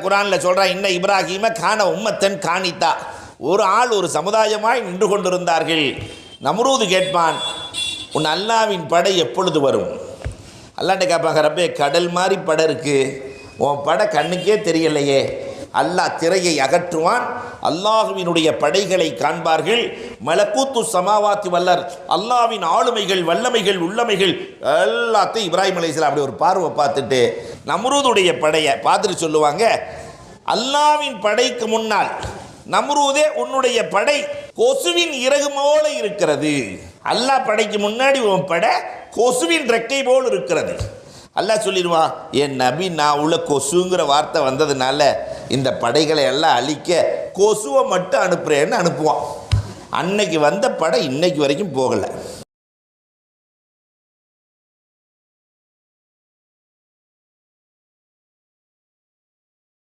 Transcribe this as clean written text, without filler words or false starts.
குரானில் சொல்கிறான், இன்ன இப்ராஹீம கான உம்மத்தன் காணித்தா, ஒரு ஆள் ஒரு சமுதாயமாய் நின்று கொண்டிருந்தார்கள். நம்ரூது கேட்பான், உன் அல்லாவின் படை எப்பொழுது வரும்? அல்லாட்ட கேட்பாங்க, ரப்பே கடல் மாதிரி படை இருக்குது, உன் படை கண்ணுக்கே தெரியலையே. அல்லாஹ் திரையை அகற்றுவான், அல்லாஹுவினுடைய படைகளை காண்பார்கள். மலக்கூத்து சமாவாத்தி வல்லர், அல்லாவின் ஆளுமைகள் வல்லமைகள் உள்ளமைகள் எல்லாத்தையும் இப்ராஹிம் அலைஹிஸ்ஸலாம் அப்படி ஒரு பார்வை பார்த்துட்டு நம்ரூதுடைய படையை பார்த்துட்டு சொல்லுவாங்க, அல்லாவின் படைக்கு முன்னால் நம்ரூதே உன்னுடைய படை கொசுவின் இறகு போல இருக்கிறது. அல்லாஹ் படைக்கு முன்னாடி உன் படை கொசுவின் ரெக்கை போல் இருக்கிறது. அல்லாஹ் சொல்லிடுவான், என் நபி நான் உள்ள கொசுங்கிற வார்த்தை வந்ததுனால இந்த படைகளை எல்லாம் அழிக்க கொசுவை மட்டும் அனுப்புகிறேன்னு அனுப்புவான். அன்னைக்கு வந்த படை இன்னைக்கு வரைக்கும் போகலை.